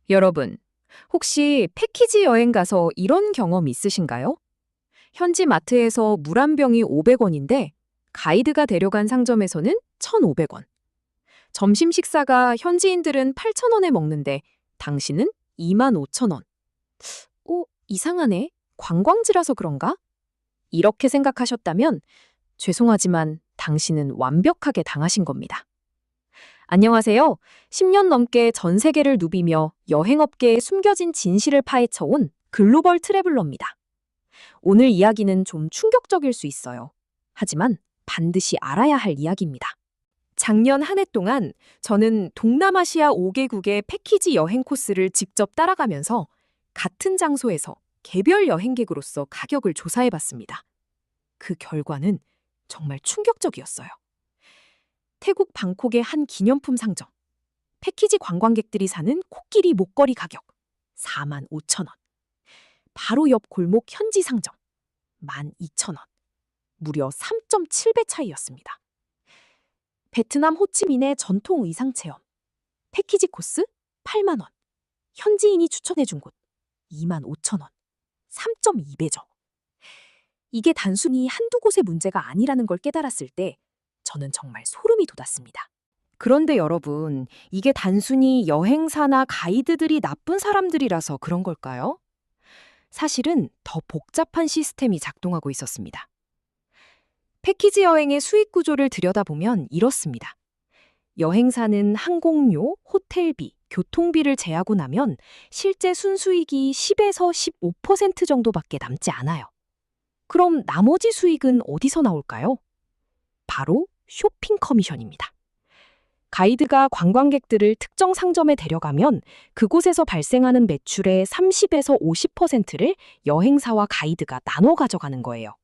여러분, 혹시 패키지 여행 가서 이런 경험 있으신가요? 현지 마트에서 물 한 병이 500원인데 가이드가 데려간 상점에서는 1,500원. 점심 식사가 현지인들은 8,000원에 먹는데 당신은 25,000원. 이상하네. 관광지라서 그런가? 이렇게 생각하셨다면 죄송하지만 당신은 완벽하게 당하신 겁니다. 안녕하세요. 10년 넘게 전 세계를 누비며 여행업계의 숨겨진 진실을 파헤쳐온 글로벌 트래블러입니다. 오늘 이야기는 좀 충격적일 수 있어요. 하지만 반드시 알아야 할 이야기입니다. 작년 한 해 동안 저는 동남아시아 5개국의 패키지 여행 코스를 직접 따라가면서 같은 장소에서 개별 여행객으로서 가격을 조사해봤습니다. 그 결과는 정말 충격적이었어요. 태국 방콕의 한 기념품 상점. 패키지 관광객들이 사는 코끼리 목걸이 가격 45,000원. 바로 옆 골목 현지 상점 12,000원. 무려 3.7배 차이였습니다. 베트남 호치민의 전통 의상 체험. 패키지 코스 8만 원. 현지인이 추천해준 곳 25,000원. 3.2배죠. 이게 단순히 한두 곳의 문제가 아니라는 걸 깨달았을 때 저는 정말 소름이 돋았습니다. 그런데 여러분, 이게 단순히 여행사나 가이드들이 나쁜 사람들이라서 그런 걸까요? 사실은 더 복잡한 시스템이 작동하고 있었습니다. 패키지 여행의 수익 구조를 들여다보면 이렇습니다. 여행사는 항공료, 호텔비, 교통비를 제하고 나면 실제 순수익이 10에서 15% 정도밖에 남지 않아요. 그럼 나머지 수익은 어디서 나올까요? 바로 쇼핑 커미션입니다. 가이드가 관광객들을 특정 상점에 데려가면 그곳에서 발생하는 매출의 30에서 50%를 여행사와 가이드가 나눠 가져가는 거예요.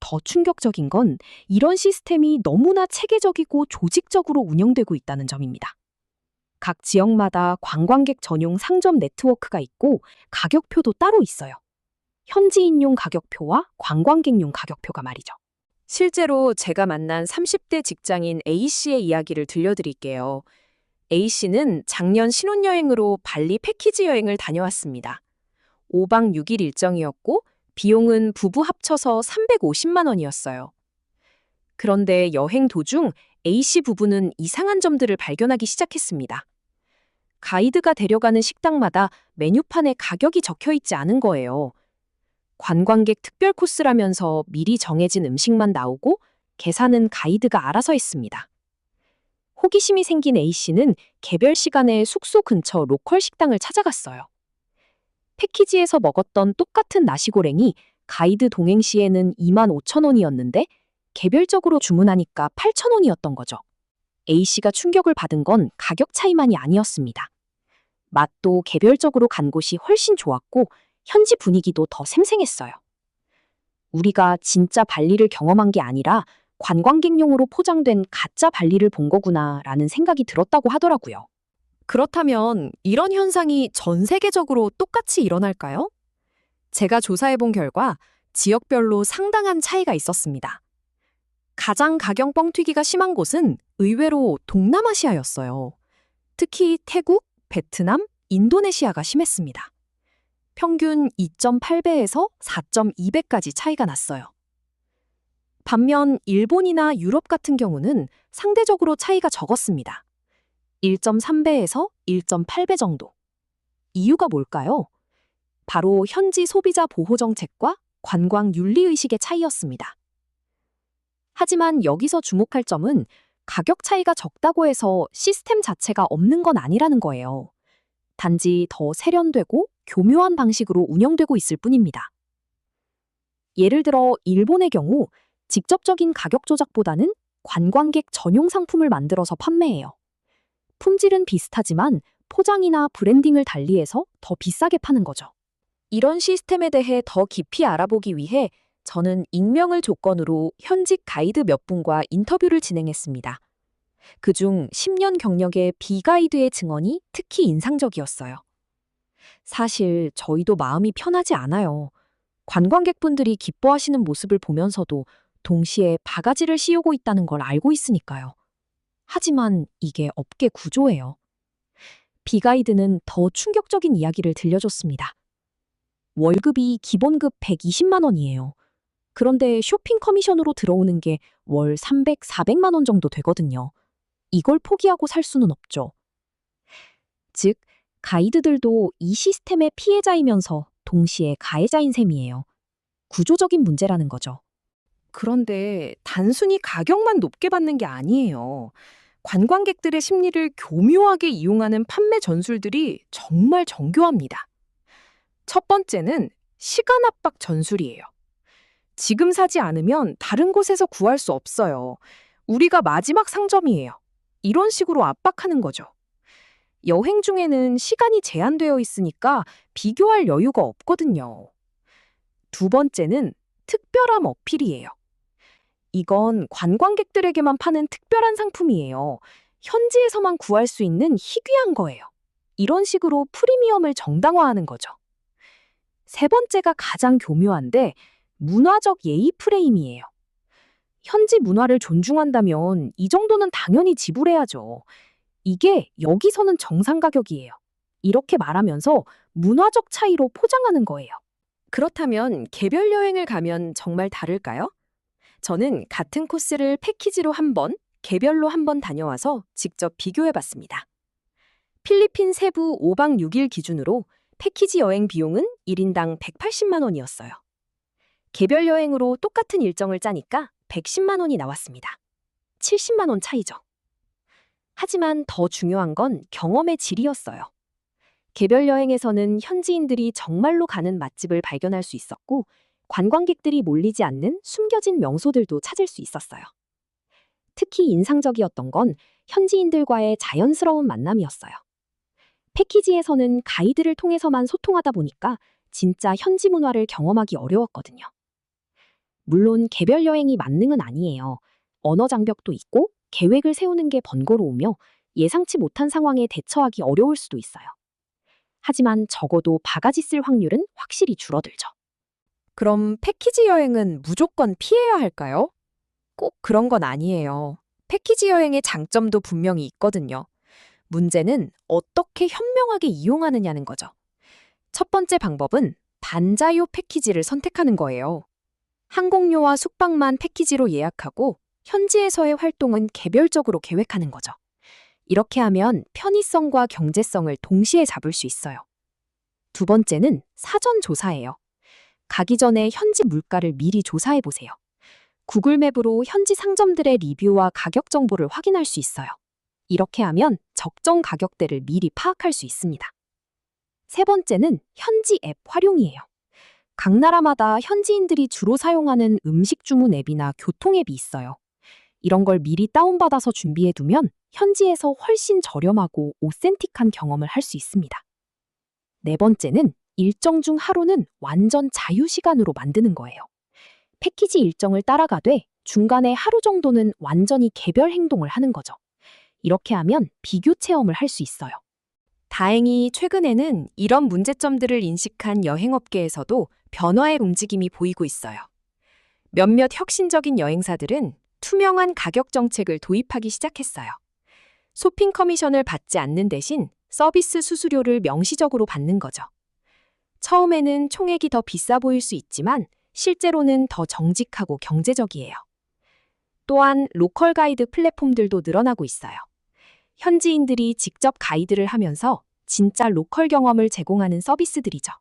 더 충격적인 건 이런 시스템이 너무나 체계적이고 조직적으로 운영되고 있다는 점입니다. 각 지역마다 관광객 전용 상점 네트워크가 있고 가격표도 따로 있어요. 현지인용 가격표와 관광객용 가격표가 말이죠. 실제로 제가 만난 30대 직장인 A씨의 이야기를 들려드릴게요. A씨는 작년 신혼여행으로 발리 패키지 여행을 다녀왔습니다. 5박 6일 일정이었고 비용은 부부 합쳐서 350만 원이었어요. 그런데 여행 도중 A씨 부부는 이상한 점들을 발견하기 시작했습니다. 가이드가 데려가는 식당마다 메뉴판에 가격이 적혀 있지 않은 거예요. 관광객 특별 코스라면서 미리 정해진 음식만 나오고 계산은 가이드가 알아서 했습니다. 호기심이 생긴 A씨는 개별 시간에 숙소 근처 로컬 식당을 찾아갔어요. 패키지에서 먹었던 똑같은 나시고랭이 가이드 동행 시에는 25,000원이었는데 개별적으로 주문하니까 8,000원이었던 거죠. A씨가 충격을 받은 건 가격 차이만이 아니었습니다. 맛도 개별적으로 간 곳이 훨씬 좋았고 현지 분위기도 더 생생했어요. 우리가 진짜 발리를 경험한 게 아니라 관광객용으로 포장된 가짜 발리를 본 거구나라는 생각이 들었다고 하더라고요. 그렇다면 이런 현상이 전 세계적으로 똑같이 일어날까요? 제가 조사해본 결과 지역별로 상당한 차이가 있었습니다. 가장 가격 뻥튀기가 심한 곳은 의외로 동남아시아였어요. 특히 태국, 베트남, 인도네시아가 심했습니다. 평균 2.8배에서 4.2배까지 차이가 났어요. 반면 일본이나 유럽 같은 경우는 상대적으로 차이가 적었습니다. 1.3배에서 1.8배 정도. 이유가 뭘까요? 바로 현지 소비자 보호 정책과 관광 윤리의식의 차이였습니다. 하지만 여기서 주목할 점은 가격 차이가 적다고 해서 시스템 자체가 없는 건 아니라는 거예요. 단지 더 세련되고 교묘한 방식으로 운영되고 있을 뿐입니다. 예를 들어 일본의 경우 직접적인 가격 조작보다는 관광객 전용 상품을 만들어서 판매해요. 품질은 비슷하지만 포장이나 브랜딩을 달리해서 더 비싸게 파는 거죠. 이런 시스템에 대해 더 깊이 알아보기 위해 저는 익명을 조건으로 현직 가이드 몇 분과 인터뷰를 진행했습니다. 그중 10년 경력의 비가이드의 증언이 특히 인상적이었어요. 사실 저희도 마음이 편하지 않아요. 관광객분들이 기뻐하시는 모습을 보면서도 동시에 바가지를 씌우고 있다는 걸 알고 있으니까요. 하지만 이게 업계 구조예요. 비가이드는 더 충격적인 이야기를 들려줬습니다. 월급이 기본급 120만 원이에요. 그런데 쇼핑 커미션으로 들어오는 게 월 300, 400만 원 정도 되거든요. 이걸 포기하고 살 수는 없죠. 즉, 가이드들도 이 시스템의 피해자이면서 동시에 가해자인 셈이에요. 구조적인 문제라는 거죠. 그런데 단순히 가격만 높게 받는 게 아니에요. 관광객들의 심리를 교묘하게 이용하는 판매 전술들이 정말 정교합니다. 첫 번째는 시간 압박 전술이에요. 지금 사지 않으면 다른 곳에서 구할 수 없어요. 우리가 마지막 상점이에요. 이런 식으로 압박하는 거죠. 여행 중에는 시간이 제한되어 있으니까 비교할 여유가 없거든요. 두 번째는 특별함 어필이에요. 이건 관광객들에게만 파는 특별한 상품이에요. 현지에서만 구할 수 있는 희귀한 거예요. 이런 식으로 프리미엄을 정당화하는 거죠. 세 번째가 가장 교묘한데 문화적 예의 프레임이에요. 현지 문화를 존중한다면 이 정도는 당연히 지불해야죠. 이게 여기서는 정상 가격이에요. 이렇게 말하면서 문화적 차이로 포장하는 거예요. 그렇다면 개별 여행을 가면 정말 다를까요? 저는 같은 코스를 패키지로 한 번, 개별로 한 번 다녀와서 직접 비교해 봤습니다. 필리핀 세부 5박 6일 기준으로 패키지 여행 비용은 1인당 180만 원이었어요. 개별 여행으로 똑같은 일정을 짜니까 110만 원이 나왔습니다. 70만 원 차이죠. 하지만 더 중요한 건 경험의 질이었어요. 개별 여행에서는 현지인들이 정말로 가는 맛집을 발견할 수 있었고, 관광객들이 몰리지 않는 숨겨진 명소들도 찾을 수 있었어요. 특히 인상적이었던 건 현지인들과의 자연스러운 만남이었어요. 패키지에서는 가이드를 통해서만 소통하다 보니까 진짜 현지 문화를 경험하기 어려웠거든요. 물론 개별 여행이 만능은 아니에요. 언어 장벽도 있고 계획을 세우는 게 번거로우며 예상치 못한 상황에 대처하기 어려울 수도 있어요. 하지만 적어도 바가지 쓸 확률은 확실히 줄어들죠. 그럼 패키지 여행은 무조건 피해야 할까요? 꼭 그런 건 아니에요. 패키지 여행의 장점도 분명히 있거든요. 문제는 어떻게 현명하게 이용하느냐는 거죠. 첫 번째 방법은 반자요 패키지를 선택하는 거예요. 항공료와 숙박만 패키지로 예약하고 현지에서의 활동은 개별적으로 계획하는 거죠. 이렇게 하면 편의성과 경제성을 동시에 잡을 수 있어요. 두 번째는 사전 조사예요. 가기 전에 현지 물가를 미리 조사해 보세요. 구글 맵으로 현지 상점들의 리뷰와 가격 정보를 확인할 수 있어요. 이렇게 하면 적정 가격대를 미리 파악할 수 있습니다. 세 번째는 현지 앱 활용이에요. 각 나라마다 현지인들이 주로 사용하는 음식 주문 앱이나 교통 앱이 있어요. 이런 걸 미리 다운받아서 준비해 두면 현지에서 훨씬 저렴하고 오센틱한 경험을 할 수 있습니다. 네 번째는 일정 중 하루는 완전 자유시간으로 만드는 거예요. 패키지 일정을 따라가되 중간에 하루 정도는 완전히 개별 행동을 하는 거죠. 이렇게 하면 비교 체험을 할 수 있어요. 다행히 최근에는 이런 문제점들을 인식한 여행업계에서도 변화의 움직임이 보이고 있어요. 몇몇 혁신적인 여행사들은 투명한 가격 정책을 도입하기 시작했어요. 쇼핑 커미션을 받지 않는 대신 서비스 수수료를 명시적으로 받는 거죠. 처음에는 총액이 더 비싸 보일 수 있지만 실제로는 더 정직하고 경제적이에요. 또한 로컬 가이드 플랫폼들도 늘어나고 있어요. 현지인들이 직접 가이드를 하면서 진짜 로컬 경험을 제공하는 서비스들이죠.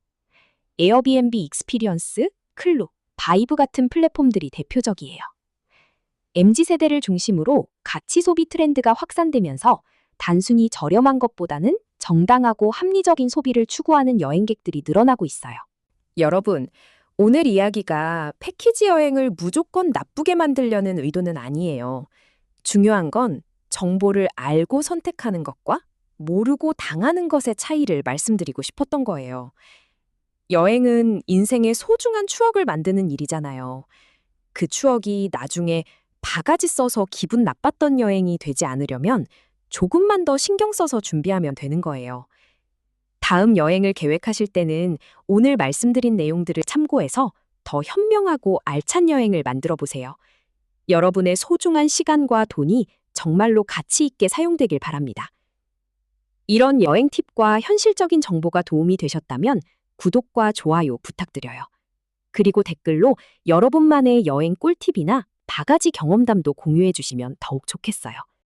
에어비앤비 익스피리언스, 클룩, 바이브 같은 플랫폼들이 대표적이에요. MZ세대를 중심으로 가치 소비 트렌드가 확산되면서 단순히 저렴한 것보다는 정당하고 합리적인 소비를 추구하는 여행객들이 늘어나고 있어요. 여러분, 오늘 이야기가 패키지 여행을 무조건 나쁘게 만들려는 의도는 아니에요. 중요한 건 정보를 알고 선택하는 것과 모르고 당하는 것의 차이를 말씀드리고 싶었던 거예요. 여행은 인생의 소중한 추억을 만드는 일이잖아요. 그 추억이 나중에 바가지 써서 기분 나빴던 여행이 되지 않으려면 조금만 더 신경 써서 준비하면 되는 거예요. 다음 여행을 계획하실 때는 오늘 말씀드린 내용들을 참고해서 더 현명하고 알찬 여행을 만들어 보세요. 여러분의 소중한 시간과 돈이 정말로 가치 있게 사용되길 바랍니다. 이런 여행 팁과 현실적인 정보가 도움이 되셨다면 구독과 좋아요 부탁드려요. 그리고 댓글로 여러분만의 여행 꿀팁이나 바가지 경험담도 공유해 주시면 더욱 좋겠어요.